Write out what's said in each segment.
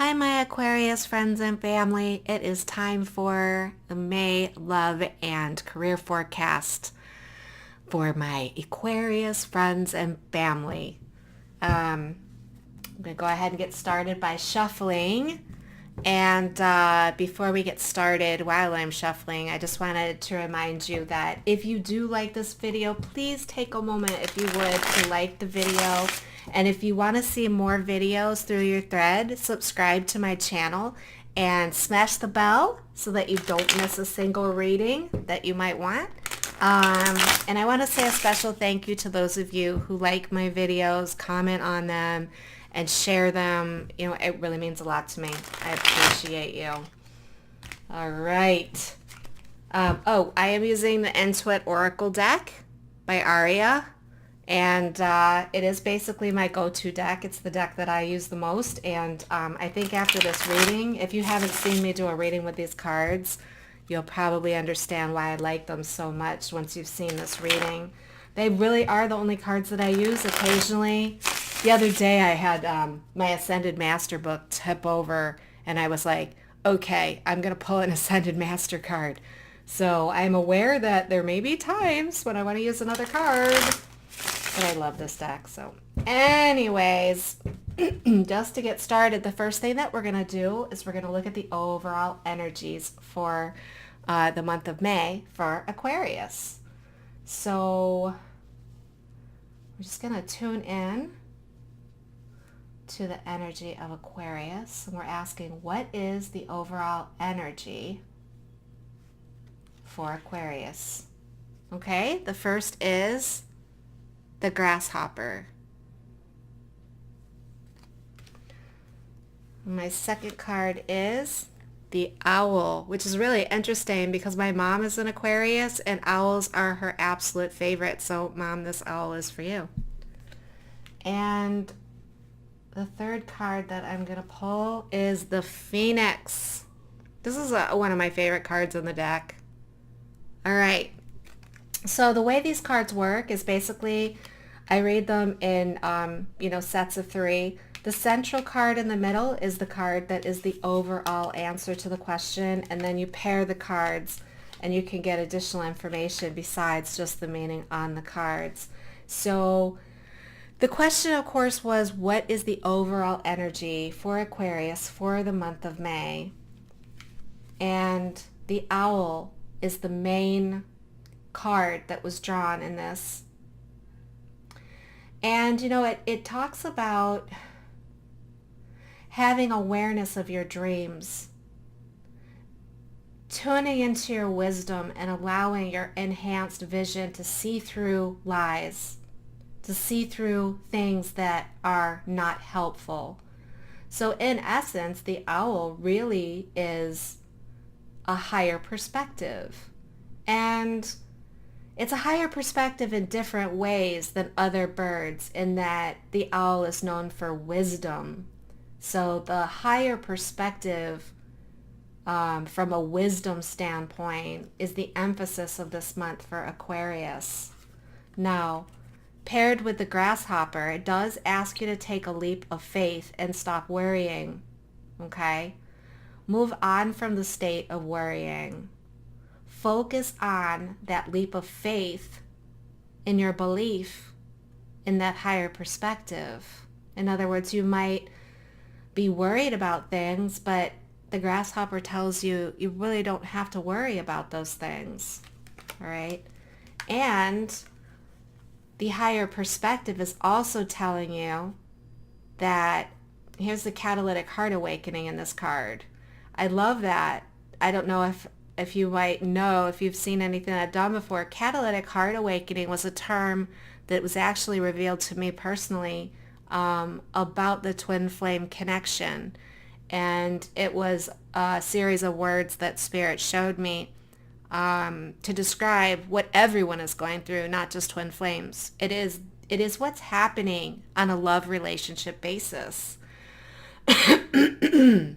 Hi, my Aquarius friends and family. It is time for the May love and career forecast for my Aquarius friends and family. I'm going to go ahead and get started by shuffling. And before we get started, while I'm shuffling, I just wanted to remind you that if you do like this video, please take a moment, if you would, to like the video. And if you want to see more videos through your thread, subscribe to my channel and smash the bell so that you don't miss a single reading that you might want. And I want to say a special thank you to those of you who like my videos, comment on them, and share them. You know, it really means a lot to me. I appreciate you. All right. I am using the Intuit Oracle deck by Aria. And it is basically my go-to deck. It's the deck that I use the most. And I think after this reading, if you haven't seen me do a reading with these cards, you'll probably understand why I like them so much once you've seen this reading. They really are the only cards that I use. Occasionally, the other day I had my Ascended Master book tip over, and I was like, okay, I'm going to pull an Ascended Master card. So I'm aware that there may be times when I want to use another card. But I love this deck. So anyways, just to get started, the first thing that we're going to do is we're going to look at the overall energies for the month of May for Aquarius. So we're just going to tune in to the energy of Aquarius. And we're asking, what is the overall energy for Aquarius? Okay, the first is the grasshopper. My second card is the owl, which is really interesting because my mom is an Aquarius and owls are her absolute favorite. So Mom, this owl is for you. And the third card that I'm going to pull is the Phoenix. This is one of my favorite cards in the deck. All right. So the way these cards work is basically I read them in, sets of 3. The central card in the middle is the card that is the overall answer to the question, and then you pair the cards and you can get additional information besides just the meaning on the cards. So the question, of course, was what is the overall energy for Aquarius for the month of May? And the owl is the main card that was drawn in this. And, it talks about having awareness of your dreams, tuning into your wisdom and allowing your enhanced vision to see through lies, to see through things that are not helpful. So in essence, the owl really is a higher perspective. And it's a higher perspective in different ways than other birds in that the owl is known for wisdom. So the higher perspective from a wisdom standpoint is the emphasis of this month for Aquarius. Now, paired with the grasshopper, it does ask you to take a leap of faith and stop worrying, okay? Move on from the state of worrying. Focus on that leap of faith in your belief in that higher perspective. In other words, you might be worried about things, but the grasshopper tells you you really don't have to worry about those things. All right? And the higher perspective is also telling you that here's the catalytic heart awakening in this card. I love that. I don't know if you might know, if you've seen anything I've done before, catalytic heart awakening was a term that was actually revealed to me personally about the twin flame connection. And it was a series of words that Spirit showed me to describe what everyone is going through, not just twin flames. It is what's happening on a love relationship basis.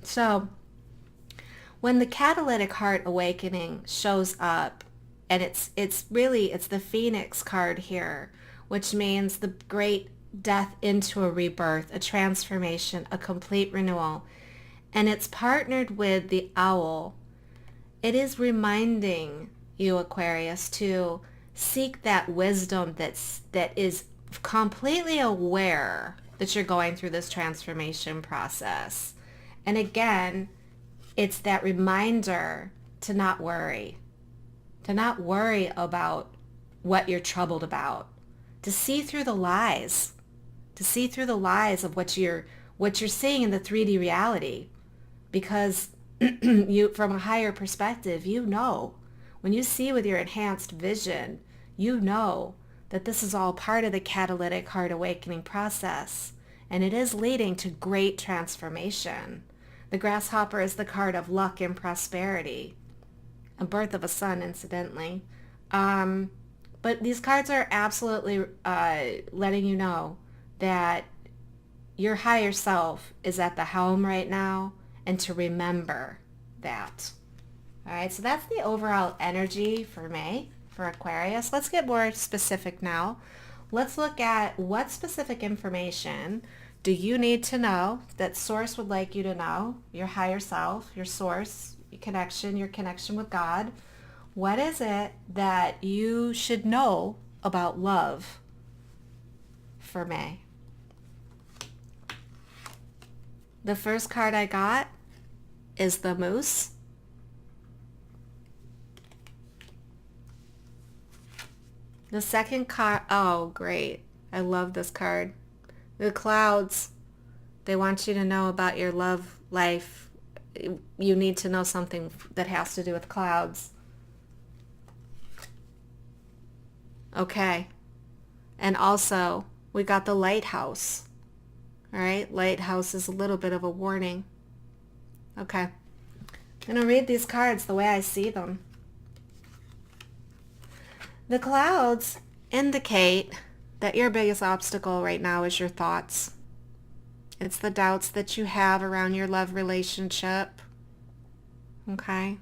So when the catalytic heart awakening shows up, and it's the Phoenix card here, which means the great death into a rebirth, a transformation, a complete renewal. and it's partnered with the owl. It is reminding you, Aquarius, to seek that wisdom that is completely aware that you're going through this transformation process. And again, it's that reminder to not worry about what you're troubled about, to see through the lies, of what you're seeing in the 3D reality, because you, from a higher perspective, you know, when you see with your enhanced vision, you know that this is all part of the catalytic heart awakening process, and it is leading to great transformation. The grasshopper is the card of luck and prosperity, a birth of a son, incidentally. But these cards are absolutely letting you know that your higher self is at the helm right now, and to remember that. All right, so that's the overall energy for May for Aquarius. Let's get more specific now. Let's look at what specific information do you need to know that Source would like you to know, your higher self, your Source, your connection with God. What is it that you should know about love for May? The first card I got is the Moose. The second card, oh great, I love this card. The Clouds, they want you to know about your love life. You need to know something that has to do with clouds. Okay, and also we got the Lighthouse. All right, Lighthouse is a little bit of a warning. Okay, I'm going to read these cards the way I see them. The Clouds indicate that your biggest obstacle right now is your thoughts. It's the doubts that you have around your love relationship. Okay?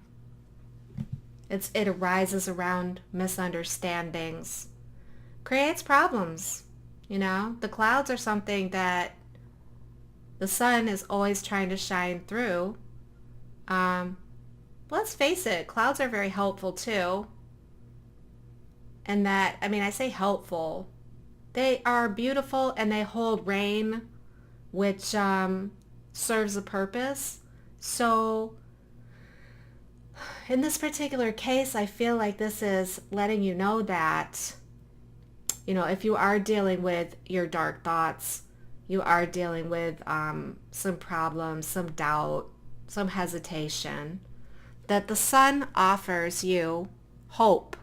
It arises around misunderstandings. Creates problems. You know, the clouds are something that the sun is always trying to shine through. Let's face it, clouds are very helpful too. And that, I mean, I say helpful. They are beautiful and they hold rain, which serves a purpose. So in this particular case, I feel like this is letting you know that, you know, if you are dealing with your dark thoughts, you are dealing with some problems, some doubt, some hesitation, that the sun offers you hope.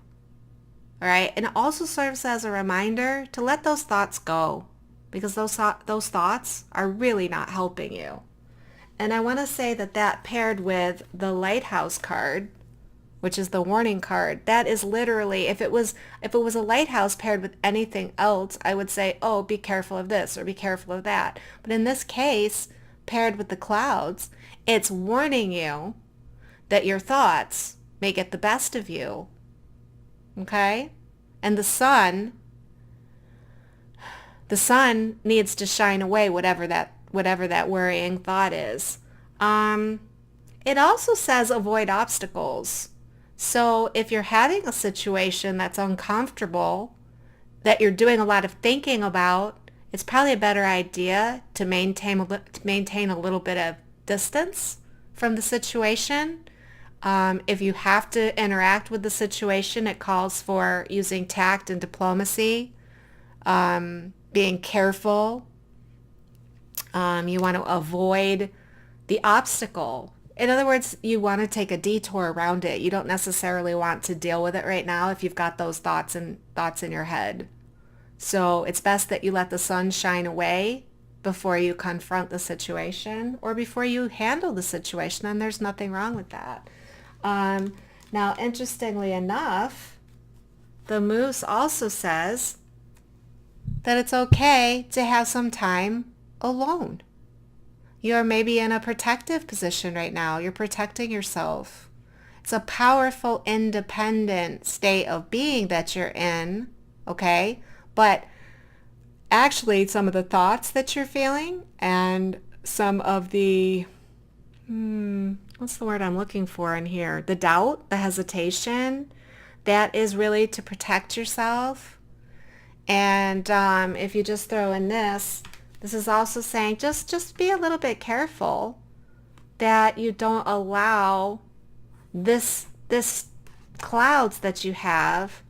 All right, and it also serves as a reminder to let those thoughts go, because those thoughts are really not helping you. And I want to say that paired with the Lighthouse card, which is the warning card, that is literally, if it was a lighthouse paired with anything else, I would say, oh, be careful of this or be careful of that. But in this case, paired with the clouds, it's warning you that your thoughts may get the best of you. Okay? And the sun needs to shine away whatever that worrying thought is. It also says avoid obstacles. So if you're having a situation that's uncomfortable, that you're doing a lot of thinking about, it's probably a better idea to maintain a little bit of distance from the situation. If you have to interact with the situation, it calls for using tact and diplomacy, being careful. You want to avoid the obstacle. In other words, you want to take a detour around it. You don't necessarily want to deal with it right now if you've got those thoughts in your head. So it's best that you let the sun shine away before you confront the situation or before you handle the situation, and there's nothing wrong with that. Now, interestingly enough, the Moose also says that it's okay to have some time alone. You're maybe in a protective position right now. You're protecting yourself. It's a powerful, independent state of being that you're in, okay? But actually, some of the thoughts that you're feeling and some of the What's the word I'm looking for in here? The doubt, the hesitation, that is really to protect yourself. And if you just throw in this is also saying just be a little bit careful that you don't allow this clouds that you have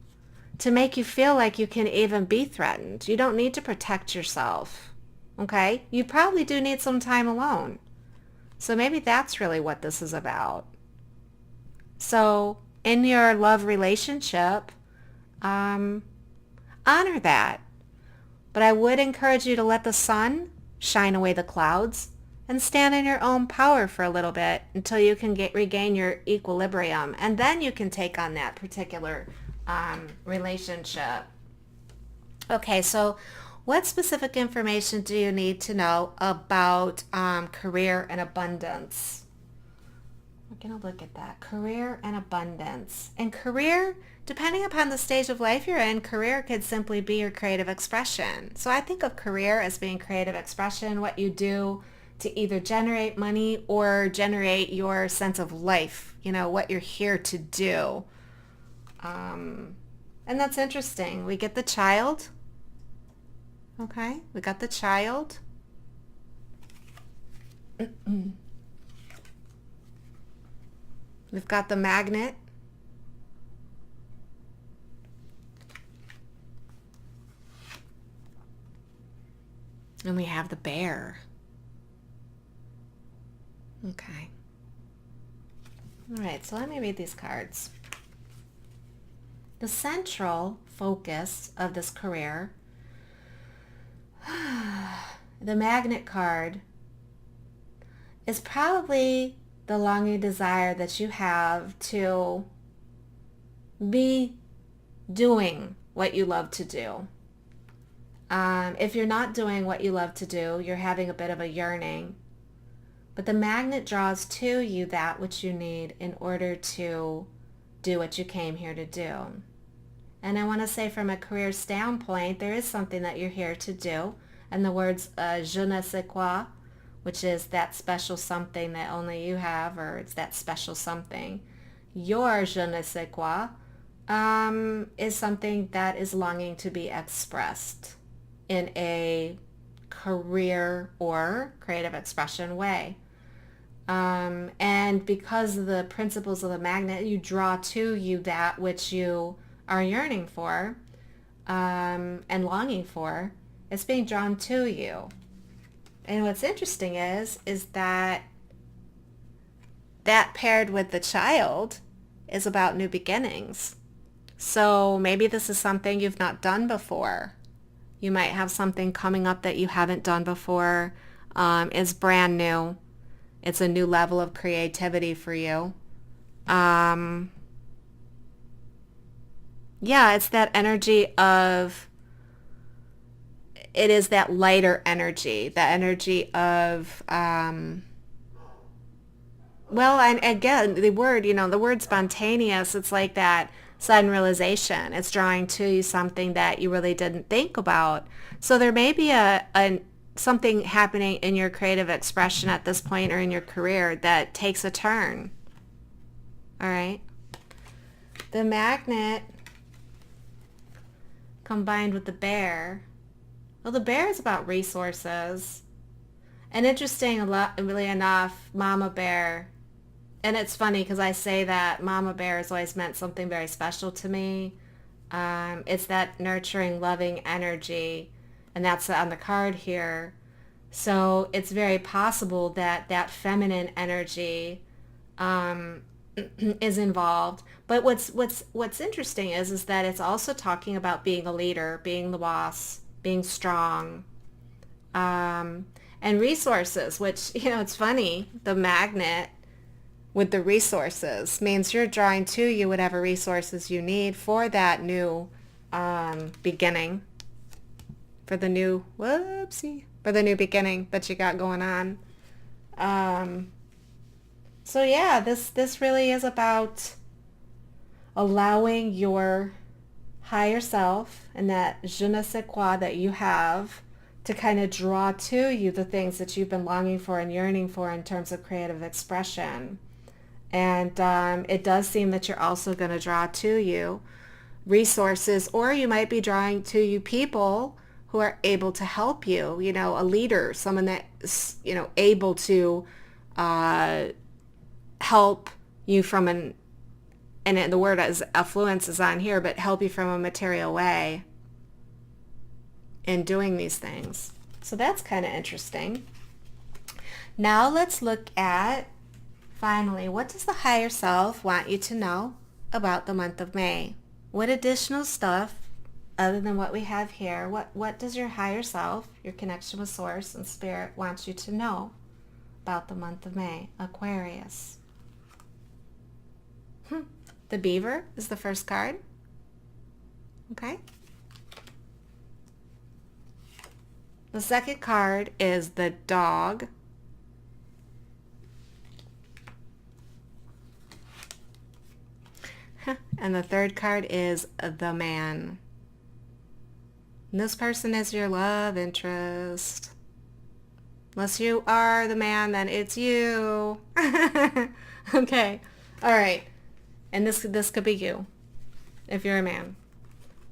to make you feel like you can even be threatened. You don't need to protect yourself. Okay? You probably do need some time alone. So maybe that's really what this is about. So in your love relationship, honor that. But I would encourage you to let the sun shine away the clouds and stand in your own power for a little bit until you can regain your equilibrium. And then you can take on that particular relationship. Okay, so what specific information do you need to know about career and abundance? We're going to look at that. Career and abundance. And career, depending upon the stage of life you're in, career could simply be your creative expression. So I think of career as being creative expression, what you do to either generate money or generate your sense of life, what you're here to do. And that's interesting. We get the child. Okay, we got the child. We've got the magnet. And we have the bear. Okay. All right, so let me read these cards. The central focus of this career, the magnet card, is probably the longing desire that you have to be doing what you love to do. If you're not doing what you love to do, you're having a bit of a yearning. But the magnet draws to you that which you need in order to do what you came here to do. And I want to say from a career standpoint, there is something that you're here to do. And the words je ne sais quoi, which is that special something that only you have, or it's that special something. Your je ne sais quoi is something that is longing to be expressed in a career or creative expression way. And because of the principles of the magnet, you draw to you that which you are yearning for and longing for. It's being drawn to you. And what's interesting is that paired with the child is about new beginnings. So maybe this is something you've not done before. You might have something coming up that you haven't done before. It's brand new. It's a new level of creativity for you. It's that energy of, it is that lighter energy, that energy of, and again, the word spontaneous, it's like that sudden realization. It's drawing to you something that you really didn't think about. So there may be something happening in your creative expression at this point or in your career that takes a turn. All right. The magnet combined with the bear. Well, the bear is about resources. And really enough, Mama Bear, and it's funny because I say that Mama Bear has always meant something very special to me. It's that nurturing, loving energy, and that's on the card here. So it's very possible that feminine energy is involved. But what's interesting is that it's also talking about being a leader, being the boss, being strong, and resources, which, it's funny, the magnet with the resources means you're drawing to you whatever resources you need for that new beginning, for the new beginning that you got going on. This really is about allowing your higher self and that je ne sais quoi that you have to kind of draw to you the things that you've been longing for and yearning for in terms of creative expression. And it does seem that you're also going to draw to you resources, or you might be drawing to you people who are able to help you, you know, a leader, someone that's, you know, able to help you from and the word is affluence is on here, but help you from a material way in doing these things. So that's kind of interesting. Now let's look at, finally, what does the higher self want you to know about the month of May? What additional stuff, other than what we have here, what does your higher self, your connection with source and spirit, wants you to know about the month of May? Aquarius. The beaver is the first card. Okay. The second card is the dog. And the third card is the man. And this person is your love interest. Unless you are the man, then it's you. Okay. All right. And this could be you if you're a man.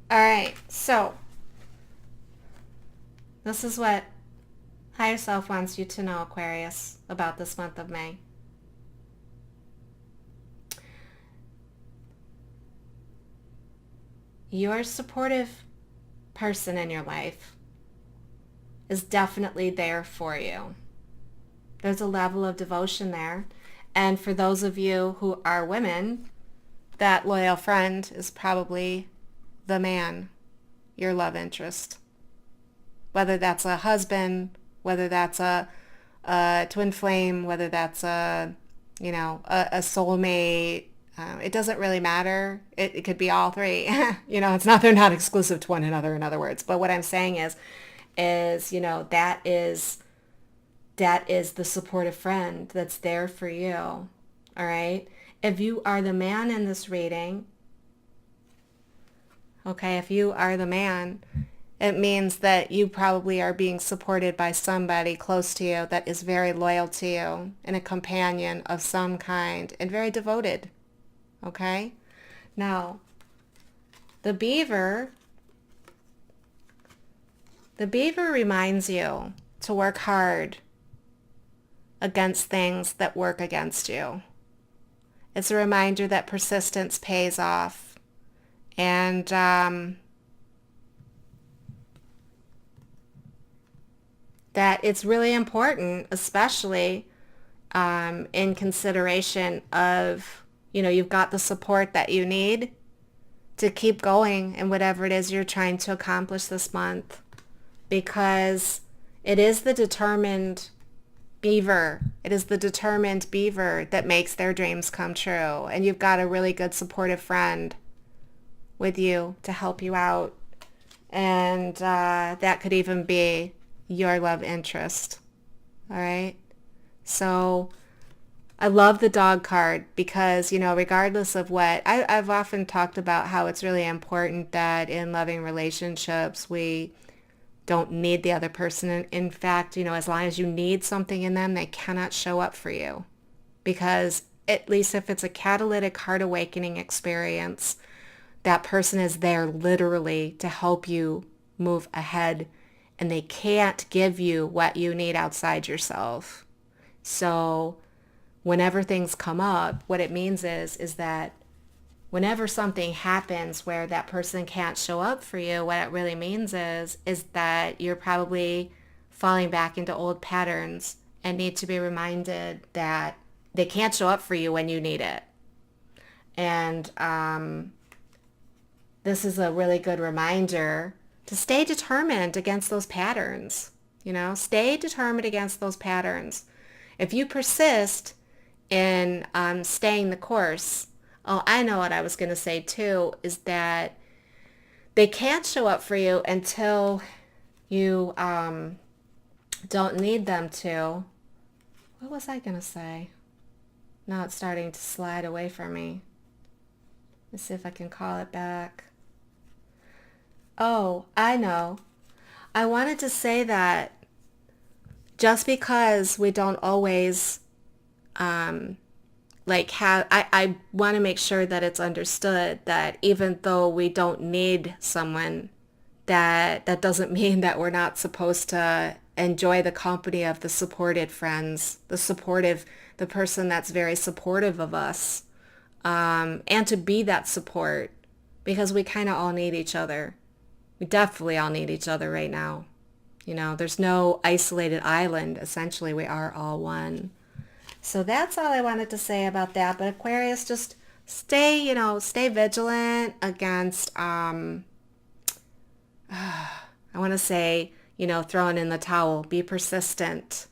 All right. So this is what higher self wants you to know, Aquarius, about this month of May. Your supportive person in your life is definitely there for you. There's a level of devotion there. And for those of you who are women, that loyal friend is probably the man, your love interest. Whether that's a husband, whether that's a twin flame, whether that's a soulmate, it doesn't really matter. It could be all three. They're not exclusive to one another, in other words. But what I'm saying is that is the supportive friend that's there for you. All right. If you are the man in this reading, okay, if you are the man, it means that you probably are being supported by somebody close to you that is very loyal to you and a companion of some kind and very devoted. Okay? Now, the beaver reminds you to work hard against things that work against you. It's a reminder that persistence pays off. And that it's really important, especially in consideration of, you've got the support that you need to keep going in whatever it is you're trying to accomplish this month. Because it is the determined beaver. It is the determined beaver that makes their dreams come true. And you've got a really good supportive friend with you to help you out. And that could even be your love interest. All right. So I love the dog card because, regardless of what, I've often talked about how it's really important that in loving relationships, we don't need the other person. In fact, as long as you need something in them, they cannot show up for you. Because at least if it's a catalytic heart awakening experience, that person is there literally to help you move ahead. And they can't give you what you need outside yourself. So whenever things come up, what it means is that whenever something happens where that person can't show up for you, what it really means is that you're probably falling back into old patterns and need to be reminded that they can't show up for you when you need it. And this is a really good reminder to stay determined against those patterns. Stay determined against those patterns. If you persist in staying the course, I know what I was going to say too, is that they can't show up for you until you don't need them to. What was I going to say? Now it's starting to slide away from me. Let's see if I can call it back. Oh, I know. I wanted to say that just because we don't always I want to make sure that it's understood that even though we don't need someone, that doesn't mean that we're not supposed to enjoy the company of the supported friends, the person that's very supportive of us, and to be that support, because we kind of all need each other. We definitely all need each other right now. There's no isolated island. Essentially, we are all one. So that's all I wanted to say about that. But Aquarius, just stay vigilant against, I want to say, throwing in the towel. Be persistent,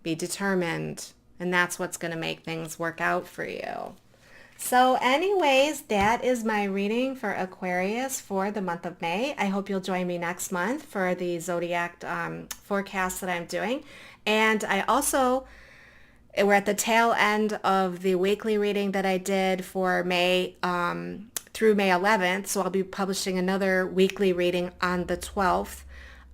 be determined, and that's what's going to make things work out for you. So anyways, that is my reading for Aquarius for the month of May. I hope you'll join me next month for the zodiac forecast that I'm doing. And we're at the tail end of the weekly reading that I did for May through May 11th. So I'll be publishing another weekly reading on the 12th.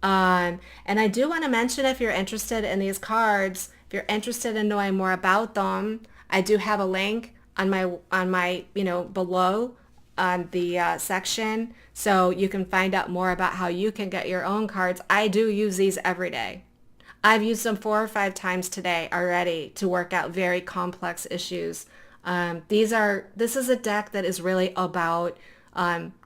And I do want to mention, if you're interested in these cards, if you're interested in knowing more about them, I do have a link on my below on the section, so you can find out more about how you can get your own cards. I do use these every day. I've used them 4 or 5 times today already to work out very complex issues. This is a deck that is really about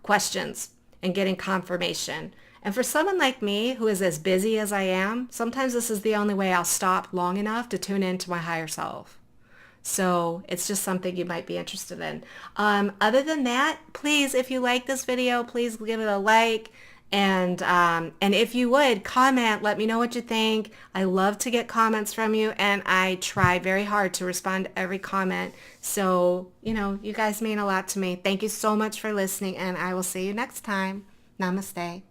questions and getting confirmation. And for someone like me who is as busy as I am, sometimes this is the only way I'll stop long enough to tune into my higher self. So it's just something you might be interested in. Other than that, please, if you like this video, please give it a like. And if you would, comment, let me know what you think. I love to get comments from you, and I try very hard to respond to every comment. So, you guys mean a lot to me. Thank you so much for listening, and I will see you next time. Namaste.